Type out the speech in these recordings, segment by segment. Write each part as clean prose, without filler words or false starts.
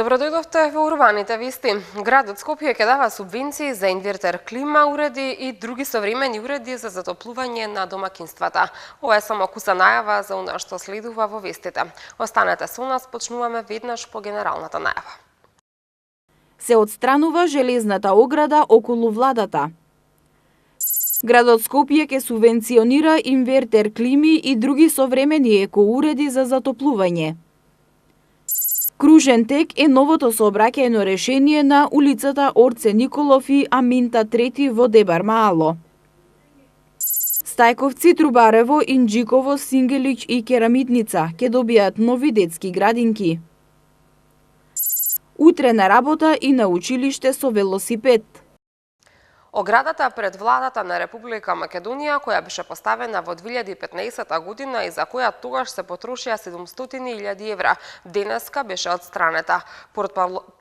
Добро дојдовте во урбаните вести. Градот Скопје ќе дава субвенции за инвертер клима уреди и други современи уреди за затоплување на домакинствата. Ова е само куса најава за она што следува во вестите. Останете со нас, почнуваме веднаш по генералната најава. Се отстранува железната ограда околу владата. Градот Скопје ќе субвенционира инвертер клими и други современи екоуреди за затоплување. Кружен тек е новото сообраќајно решение на улицата Орце Николов и Аминта III во Дебар Маало. Стајковци, Трубарево, Инџиково, Сингелич и Керамитница ќе добијат нови детски градинки. Утре на работа и на училиште со велосипед. Оградата пред владата на Република Македонија, која беше поставена во 2015 година и за која тогаш се потрошија 700.000 евра, денеска беше отстранета.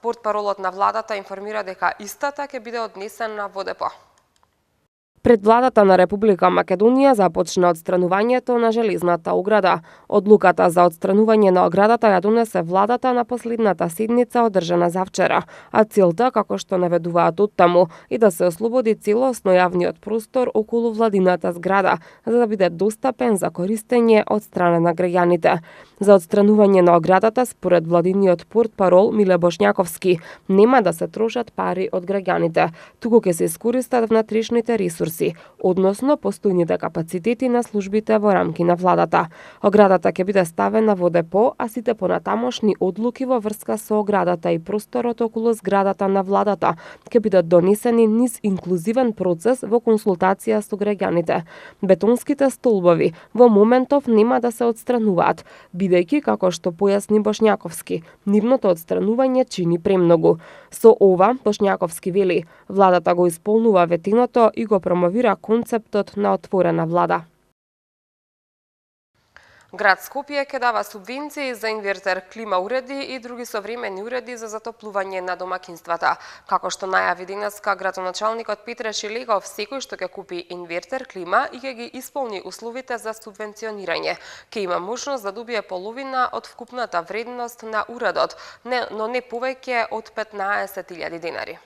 Портпаролот на владата информира дека истата ќе биде однесена во депо. Пред владата на Република Македонија започна отстранувањето на железната ограда. Одлуката за отстранување на оградата ја донесе владата на последната седница одржана завчера, а целта, како што наведуваат оттаму, и да се ослободи целосно јавниот простор околу владината зграда, за да биде достапен за користење од страна на граѓаните. За отстранување на оградата, според владиниот портпарол Миле Бошњаковски, нема да се трошат пари од граѓаните, туку ќе се искористат внатрешните ресурси, односно постојните капацитети на службите во рамки на владата. Оградата ќе биде ставена во депо, а сите понатамошни одлуки во врска со оградата и просторот околу зградата на владата ќе бидат донесени низ инклузивен процес во консултација со граѓаните. Бетонските столбови во моментов нема да се отстрануваат, бидејќи, како што појасни Бошњаковски, нивното отстранување чини премногу. Со ова, Бошњаковски вели, владата го исполнува ветеното и го промовира концептот на отворена влада. Град Скопје ќе дава субвенции за инвертер клима уреди и други современи уреди за затоплување на домакинствата. Како што најави денеска градоначалникот Петре Шилегов, секој што ќе купи инвертер клима и ќе ги исполни условите за субвенционирање, ќе има можност да добие половина од вкупната вредност на уредот, но не повеќе од 15.000 денари.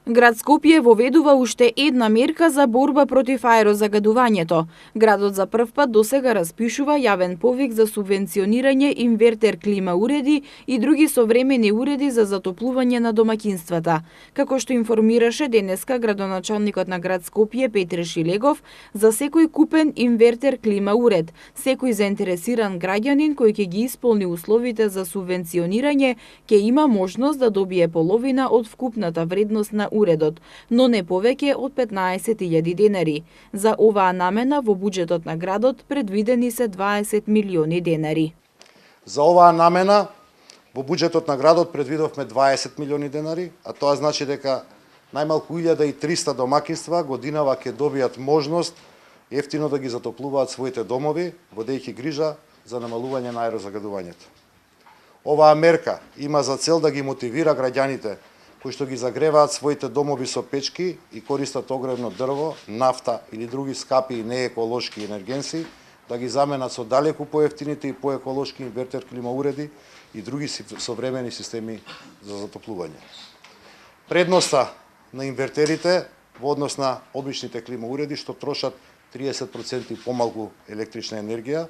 Град Скопје воведува уште една мерка за борба против аерозагадувањето. Градот за прв пат досега распишува јавен повик за субвенционирање инвертер клима уреди и други современи уреди за затоплување на домакинствата. Како што информираше денеска градоначалникот на град Скопје Петре Шилегов, за секој купен инвертер клима уред, секој заинтересиран граѓанин кој ќе ги исполни условите за субвенционирање ќе има можност да добие половина од вкупната вредност на уредот, но не повеќе од 15.000 денари. За оваа намена во буџетот на градот предвидени се 20 милиони денари. За оваа намена во буџетот на градот предвидовме 20 милиони денари, а тоа значи дека најмалку 1300 домакинства годинава ќе добијат можност ефтино да ги затоплуваат своите домови, водејќи грижа за намалување на аерозагадувањето. Оваа мерка има за цел да ги мотивира граѓаните кои што ги загреваат своите домови со печки и користат огревно дрво, нафта или други скапи и нееколошки енергенси, да ги заменат со далеку поевтините и поеколошки инвертер клима уреди и други современи системи за затоплување. Предноста на инвертерите во однос на обичните клима уреди што трошат 30% помалку електрична енергија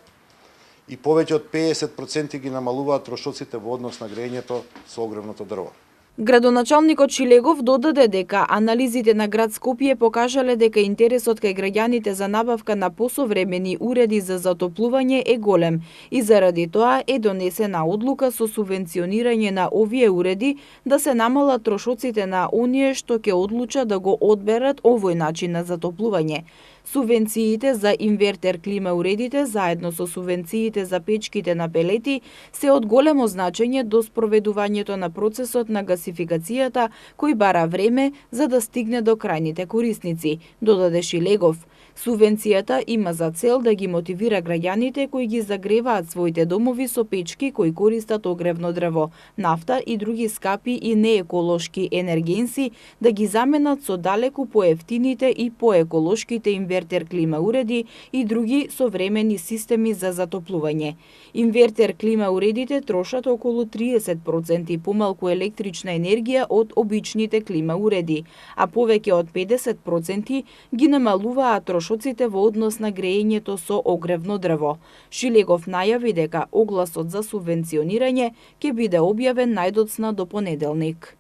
и повеќе од 50% ги намалуваат трошоците во однос на грејењето со огревното дрво. Градоначалникот Шилегов додаде дека анализите на град Скопје покажале дека интересот кај граѓаните за набавка на посовремени уреди за затоплување е голем и заради тоа е донесена одлука со субвенционирање на овие уреди да се намалат трошоците на оние што ќе одлучат да го одберат овој начин на затоплување. Субвенциите за инвертер клима уредите заедно со субвенциите за печките на пелети се од големо значење до спроведувањето на процесот на гасификацијата кој бара време за да стигне до крајните корисници, додаде Шилегов. Субвенцијата има за цел да ги мотивира граѓаните кои ги загреваат своите домови со печки кои користат огревно дрво, нафта и други скапи и нееколошки енергенси да ги заменат со далеку поевтините и поеколошките инвертер клима уреди и други современи системи за затоплување. Инвертер клима уредите трошат околу 30% помалку електрична енергија од обичните клима уреди, а повеќе од 50% ги намалуваат трошоците во однос на греењето со огревно дрво. Шилегов најави дека огласот за субвенционирање ќе биде објавен најдоцна до понеделник.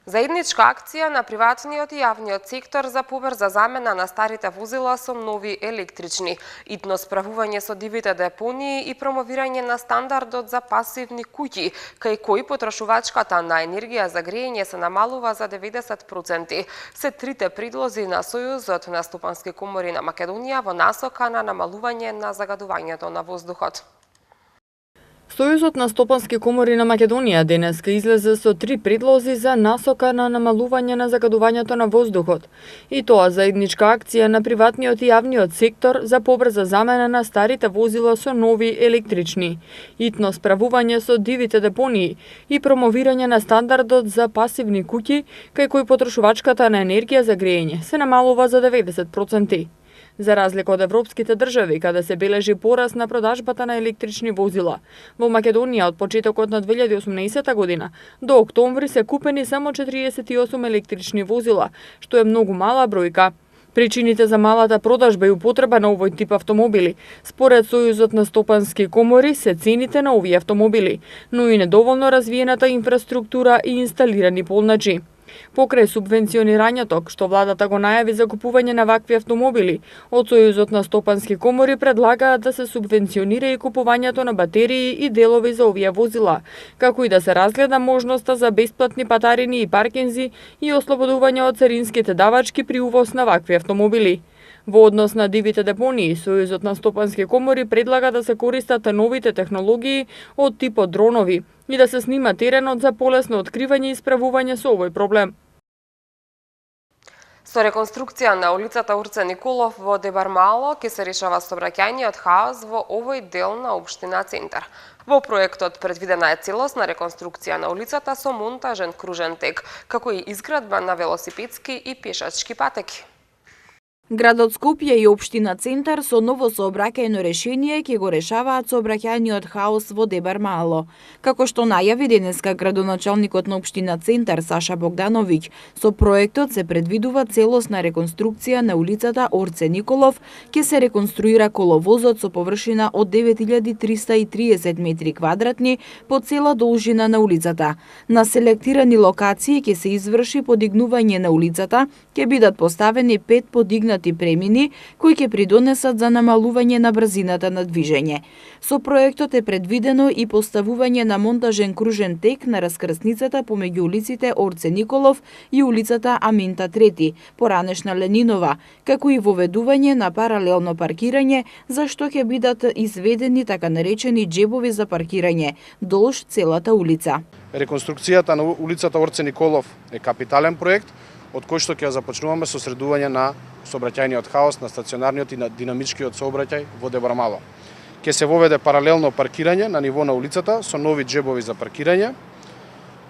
Заедничка акција на приватниот и јавниот сектор за побрза замена на старите возила со нови електрични, итно справување со дивите депонии и промовирање на стандардот за пасивни куќи, кај кои потрошувачката на енергија за греење се намалува за 90%. Се трите предлози на Сојузот на стопански комори на Македонија во насока на намалување на загадувањето на воздухот. Сојузот на стопански комори на Македонија денеска излезе со 3 предлози за насока на намалување на загадувањето на воздухот. И тоа заедничка акција на приватниот и јавниот сектор за побрза замена на старите возила со нови електрични, итно справување со дивите депонии и промовирање на стандардот за пасивни куќи, кај кои потрошувачката на енергија за греење се намалува за 90%. За разлика од европските држави, каде се бележи порас на продажбата на електрични возила, во Македонија од почетокот на 2018 година до октомври се купени само 48 електрични возила, што е многу мала бројка. Причините за малата продажба и употреба на овој тип автомобили, според Сојузот на стопански комори, се цените на овие автомобили, но и недоволно развиената инфраструктура и инсталирани полначи. Покрај субвенционирањето, што владата го најави за купување на вакви автомобили, од Сојузот на стопански комори предлагаат да се субвенционира и купувањето на батерии и делови за овие возила, како и да се разгледа можноста за бесплатни патарини и паркинзи и ослободување од царинските давачки при увоз на вакви автомобили. Во однос на дивите депонии, Сојузот на стопански комори предлага да се користат новите технологии од типот дронови и да се снима теренот за полесно откривање и справување со овој проблем. Со реконструкција на улицата Орце Николов во Дебармало ќе се решава сообраќајниот хаос во овој дел на општина Центар. Во проектот предвидена е целосна реконструкција на улицата со монтажен кружен тек, како и изградба на велосипедски и пешачки патеки. Градот Скопје и општина Центар со ново сообраќајно решение ќе го решаваат сообраќајниот хаос во Дебармало. Како што најави денеска градоначалникот на општина Центар Саша Богдановиќ, со проектот се предвидува целосна реконструкција на улицата Орце Николов, ќе се реконструира коловозот со површина од 9330 метри квадратни по цела должина на улицата. На селектирани локации ќе се изврши подигнување на улицата, ќе бидат поставени 5 подигнати премини кои ќе придонесат за намалување на брзината на движење. Со проектот е предвидено и поставување на монтажен кружен тек на раскрсницата помеѓу улиците Орце Николов и улицата Аминта III, поранешна Ленинова, како и воведување на паралелно паркирање, за што ќе бидат изведени така наречени џебови за паркирање долж целата улица. Реконструкцијата на улицата Орце Николов е капитален проект, од кој што ќе започнуваме со средување на сообраќајниот хаос на стационарниот и на динамичкиот сообраќај во Дебармало. Ќе се воведе паралелно паркирање на ниво на улицата со нови џебови за паркирање.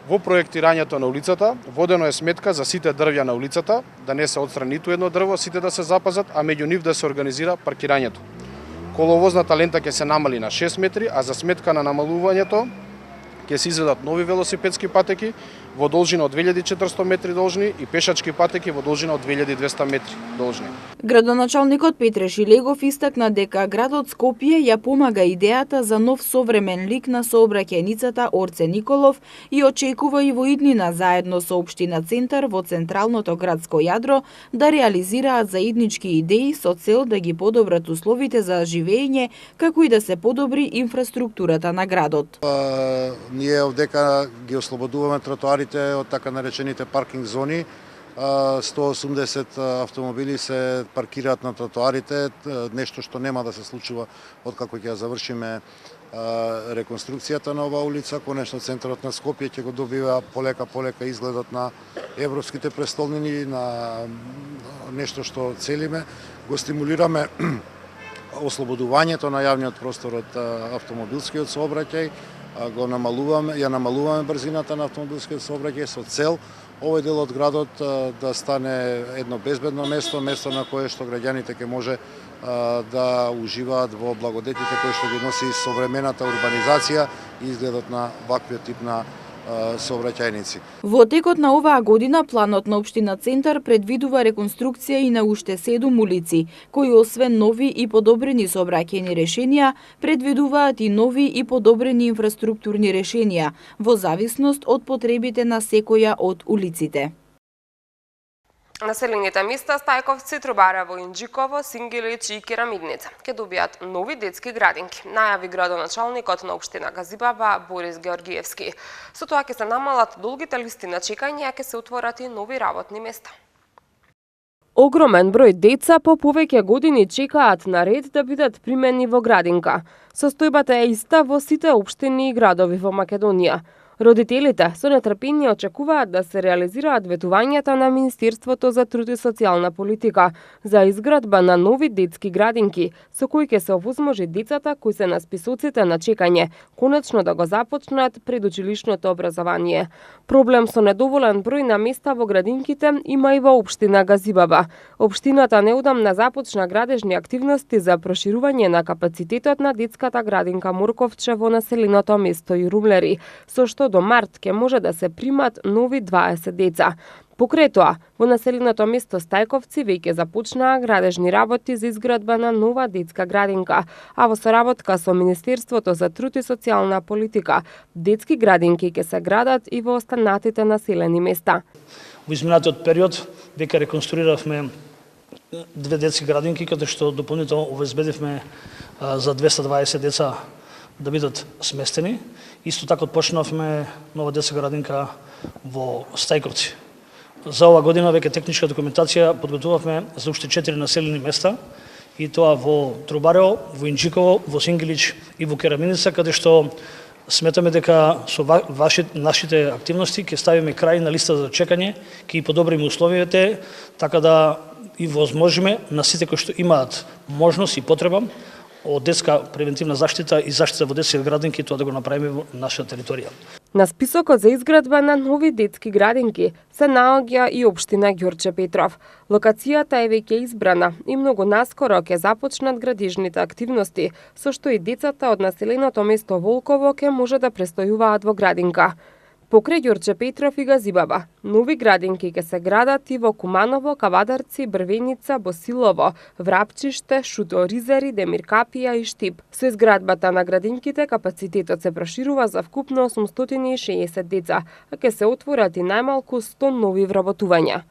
Во проектирањето на улицата водено е сметка за сите дрвја на улицата, да не се отстрани ниту едно дрво, сите да се запазат, а меѓу нив да се организира паркирањето. Коловозната лента ќе се намали на 6 метри, а за сметка на намалувањето ќе се изведат нови велосипедски патеки во должина од 2400 метри должни и пешачки патеки во должина од 2200 метри должни. Градоначалникот Петре Шилегов истакна дека градот Скопје ја помага идејата за нов современ лик на сообраќајницата Орце Николов и очекува и во иднина заедно со општина Центар во централното градско јадро да реализираат заеднички идеи со цел да ги подобрат условите за живење, како и да се подобри инфраструктурата на градот. Ние овдека ги ослободуваме тротоарите од така наречените паркинг зони. 180 автомобили се паркираат на тротоарите, нешто што нема да се случува откако ќе завршиме реконструкцијата на оваа улица, конечно центарот на Скопје ќе го добива полека изгледот на европските престолнини, на нешто што целиме, го стимулираме ослободувањето на јавниот простор од автомобилскиот сообраќај, ја намалуваме брзината на автомобилскиот сообраќај со цел овој дел од градот да стане едно безбедно место на кое што граѓаните ќе може да уживаат во благодетите кои што ги носи современата урбанизација и изгледот на ваквиот тип на сообраќајници. Во текот на оваа година планот на општина Центар предвидува реконструкција и на уште 7 улици, кои освен нови и подобрени сообраќајни решенија, предвидуваат и нови и подобрени инфраструктурни решенија, во зависност од потребите на секоја од улиците. Населените места Стајковци, Трубарево, Инџиково, Сингелич и Керамидница ќе добијат нови детски градинки, најави градоначалникот на општина Газибаба Борис Георгиевски. Со тоа ќе се намалат долгите листи на чекање, а ќе се отворат и нови работни места. Огромен број деца по повеќе години чекаат на ред да бидат примени во градинка. Состојбата е иста во сите општини и градови во Македонија. Родителите со нетрпение очекуваат да се реализираат ветувањата на Министерството за труд и социјална политика за изградба на нови детски градинки, со кои ќе се овозможи децата кои се на списоците на чекање конечно да го започнат предучилишното образование. Проблем со недоволен број на места во градинките има и во општина Газибаба. Општината неодамна започна градежни активности за проширување на капацитетот на детската градинка Морковче во населеното место Јурумлери, со што до март ќе може да се примат нови 20 деца. Покрај тоа, во населеното место Стајковци веќе започнаа градежни работи за изградба на нова детска градинка, а во соработка со Министерството за труд и социјална политика, детски градинки ќе се градат и во останатите населени места. Во изминатиот период веќе реконструиравме 2 детски градинки, каде што дополнително обезбедивме за 220 деца да бидат сместени. Исто така почнавме нова детска градинка во Стајковци. За оваа година веќе техничка документација подготувавме за уште 4 населени места, и тоа во Трубарево, во Инџиково, во Сингелич и во Керамидница, каде што сметаме дека со нашите активности ќе ставиме крај на листа за чекање, ќе подобриме условиите, така да и возможиме на сите кои што имаат можност и потреба од детска превентивна заштита и заштита во детски градинки, тоа да го направиме во нашата територија. На списокот за изградба на нови детски градинки се наоѓа и општина Ѓорче Петров. Локацијата е веќе избрана и многу наскоро ќе започнат градежните активности, со што и децата од населеното место Волково ќе може да престојуваат во градинка. Покрај Ѓорче Петров и Газибаба, нови градинки ќе се градат и во Куманово, Кавадарци, Брвеница, Босилово, Врапчиште, Шуторизери, Демиркапија и Штип. Со изградбата на градинките капацитетот се проширува за вкупно 860 деца, а ќе се отворат и најмалку 100 нови вработувања.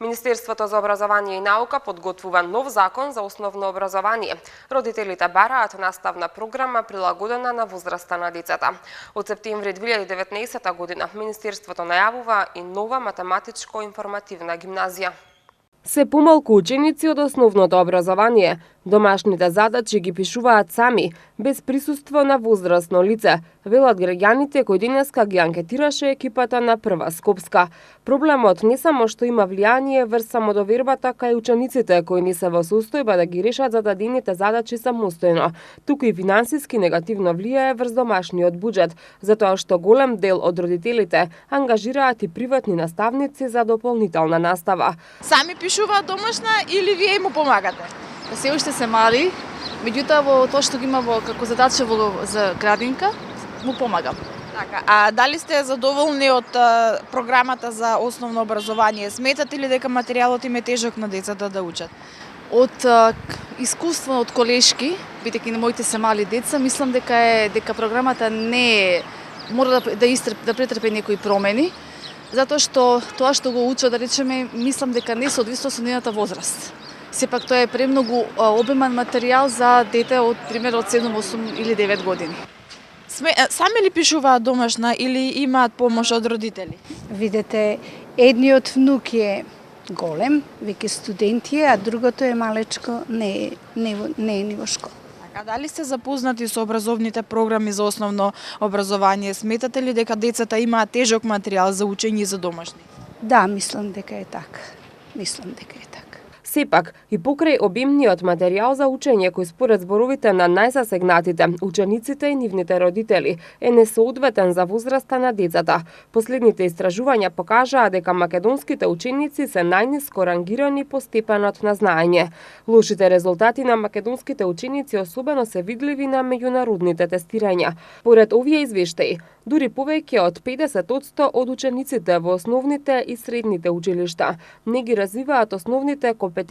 Министерството за образование и наука подготвува нов закон за основно образование. Родителите бараат наставна програма прилагодена на возраста на децата. Од септември 2019 година Министерството најавува и нова математичко-информативна гимназија. Се помалку ученици од основното образование. Домашните задачи ги пишуваат сами, без присуство на возрастно лице, велат граѓаните кои денеска ги анкетираше екипата на Прва Скопска. Проблемот не само што има влијание врз самодовербата кај учениците кои не се во состојба да ги решат зададените задачи самостојно, туку и финансиски негативно влијае врз домашниот буџет, затоа што голем дел од родителите ангажираат и приватни наставници за дополнителна настава. Сами пишуваат домашна или вие му помагате? Се уште се мали, меѓутоа во тоа што ги има во како задача за градинка, му помагам. Така, а дали сте задоволни од програмата за основно образование? Сметате ли дека материјалот им е тежок на децата да учат? Од искуство од колешки, бидејќи на моите се мали деца, мислам дека програмата не е мора да претрпи некои промени, затоа што тоа што го учат, да речеме, мислам дека не соодветства со нивната возраст. Сепак тоа е премногу обемен материјал за дете од пример од 7, 8 или 9 години. Сами ли пишуваат домашна или имаат помош од родители? Видете, едниот внук е голем, веќе студент е, а другото е малечко, не е ни во школа. А дали сте запознати со образовните програми за основно образование? Сметате ли дека децата имаат тежок материјал за учење и за домашни? Да, мислам дека е така. Мислам дека е така. Сепак, и покрај обимниот материјал за учење кој според зборовите на најзасегнатите, учениците и нивните родители, е несоодветен за возраста на децата. Последните истражувања покажаа дека македонските ученици се најниско рангирани по степенот на знаење. Лошите резултати на македонските ученици особено се видливи на меѓународните тестирања. Поред овие извештаи, дури повеќе од 50% од учениците во основните и средните училишта не ги развиваат основните компетенции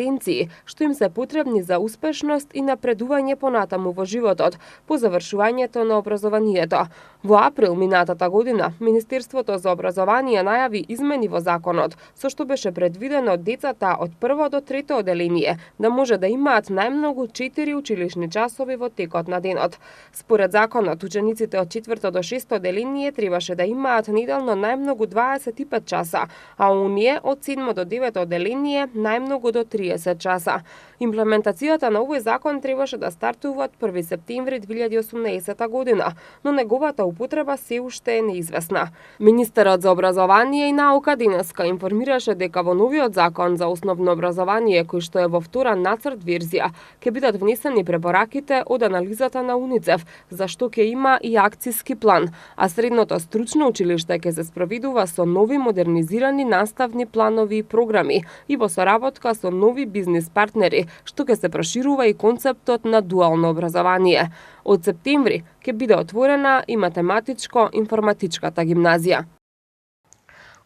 што им се потребни за успешност и напредување понатаму во животот по завршувањето на образованието. Во април минатата година, Министерството за образование најави измени во законот, со што беше предвидено децата од прво до трето оделение да може да имаат најмногу 4 училишни часови во текот на денот. Според законот, учениците од 4 до 6 оделение требаше да имаат неделно најмногу 25 часа, а оние од 7 до 9 оделение најмногу до 30 часа. Имплементацијата на овој закон требаше да стартува од 1 септември 2018 година, но неговата употреба се уште е неизвестна. Министерот за образование и наука денеска информираше дека во новиот закон за основно образование, кој што е во втора нацрт верзија, ќе бидат внесени препораките од анализата на УНИЦЕФ, за што ќе има и акциски план, а средното стручно училиште ќе се спроведува со нови модернизирани наставни планови и програми и во соработка со нови бизнис партнери, што ќе се проширува и концептот на дуално образование. Од септември ќе биде отворена и математичко-информатичката гимназија.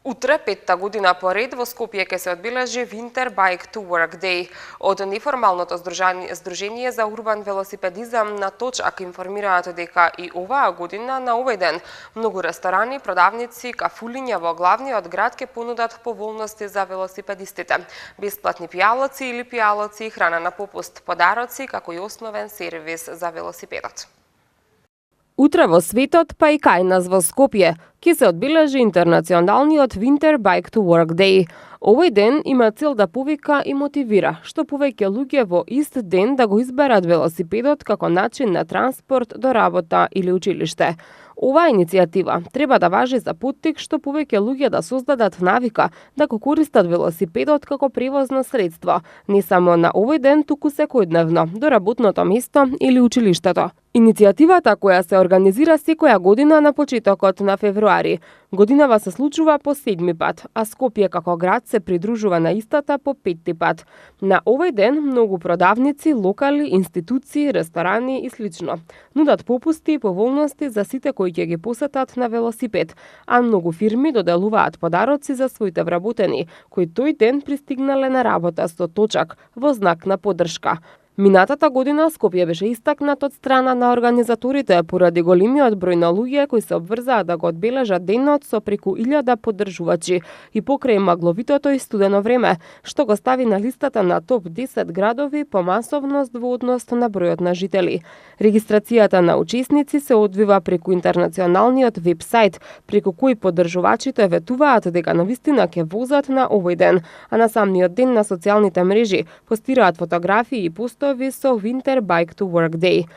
Утре, петта година поред, во Скопје ќе се одбележи Winter Bike to Work Day. Од неформалното Сдружение за урбан велосипедизам на Точак информираат дека и оваа година на овој ден многу ресторани, продавници, кафулиња во главниот град ќе понудат поволности за велосипедистите. Бесплатни пијалоци или пијалоци и храна на попуст, подароци како и основен сервис за велосипедот. Утре во светот, па и кај нас во Скопје, ќе се одбележи интернационалниот Winter Bike to Work Day. Овој ден има цел да повика и мотивира што повеќе луѓе во ист ден да го изберат велосипедот како начин на транспорт до работа или училиште. Оваа иницијатива треба да важи за поттик што повеќе луѓе да создадат навика да го користат велосипедот како превозно средство, не само на овој ден, туку секојдневно, до работното место или училиштето. Иницијативата, која се организира секоја година на почетокот на февруари, годинава се случува по 7 пат, а Скопје како град се придружува на истата по 5 пат. На овој ден многу продавници, локали, институции, ресторани и слично нудат попусти и поволности за сите кои ќе ги посетат на велосипед, а многу фирми доделуваат подароци за своите вработени, кои тој ден пристигнале на работа со Точак во знак на поддршка. Минатата година Скопје беше истакнат од страна на организаторите поради големиот број на луѓе кои се обврзаа да го одбележат денот со преку 1000 поддржувачи и покрај магловитото и студено време, што го стави на листата на топ 10 градови по масовност во однос на бројот на жители. Регистрацијата на учесници се одвива преку интернационалниот вебсајт, преку кој поддржувачите ветуваат дека навистина ќе возат на овој ден, а на самиот ден на социјалните мрежи постираат фотографии и постови со Winter Bike to Work Day.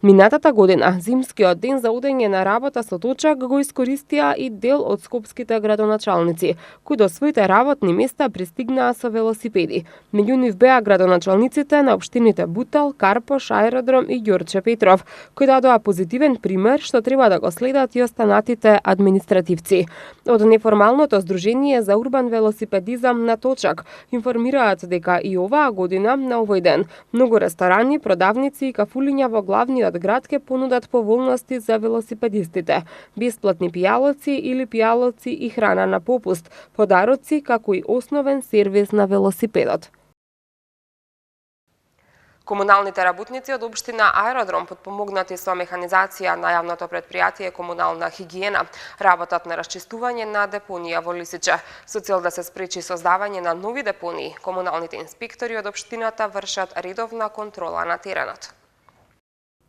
Минатата година, зимскиот ден за одење на работа со Точак го искористија и дел од скопските градоначалници, кои до своите работни места пристигнаа со велосипеди. Меѓу нив беа градоначалниците на општините Бутал, Карпош, Аеродром и Ѓорче Петров, кои дадоа позитивен пример што треба да го следат и останатите административци. Од неформалното Сдружение за урбан велосипедизам на Точак информираат дека и оваа година на овој ден многу ресторани, продавници и кафулиња во главниот град ќе понудат поволности за велосипедистите, бесплатни пијалоци или пијалоци и храна на попуст, подароци како и основен сервис на велосипедот. Комуналните работници од општина Аеродром, подпомогнати со механизација на јавното предпријатие Комунална хигиена, работат на расчистување на депонија во Лисиче. Со цел да се спречи создавање на нови депонии, комуналните инспектори од општината вршат редовна контрола на теренот.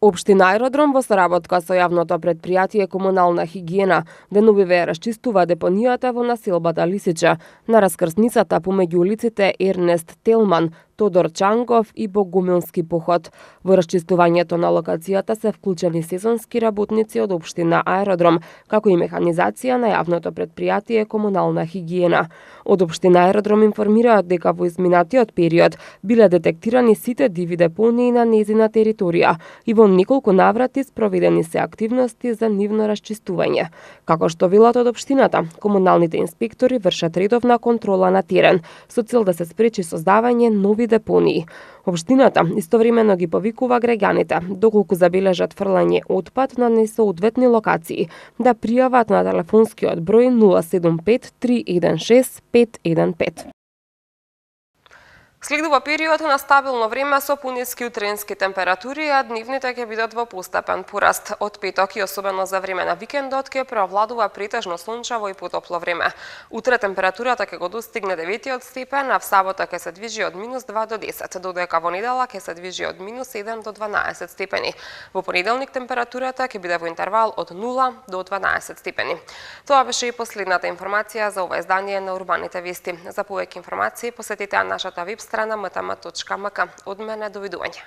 Општина Аеродром во соработка со јавното предпријатие Комунална хигиена деновиве расчистува депонијата во населбата Лисиче на раскрсницата помеѓу улиците Ернест Телман, Тодор Чангов и Богумилски поход. Во расчистувањето на локацијата се вклучени сезонски работници од општина Аеродром, како и механизација на јавното предпријатие Комунална хигиена. Од општина Аеродром информираат дека во изминатиот период биле детектирани сите диви депонии на незина територија и во неколку наврати спроведени се активности за нивно расчистување. Како што велат од општината, комуналните инспектори вршат редовна контрола на терен со цел да се спречи создавање нови депонии. Општината истовремено ги повикува граѓаните, доколку забележат фрлање отпад на несоодветни локации, да пријават на телефонскиот број 075 316 515. Следува период на стабилно време со пониски утренски температури, а дневните ќе бидат во постепен пораст. Од петок и особено за време на викендот ќе преовладува претежно сончево и потопло време. Утре температурата ќе го достигне 9 степен, а в сабота ќе се движи од -2 до 10, додека во недела ќе се движи од -7 до 12 степени. Во понеделник температурата ќе биде во интервал од 0 до 12 степени. Тоа беше и последната информација за ова издание на Урбаните вести. За повеќе информации посетете нашата веб страна mtm.mk. Од мене, довидување.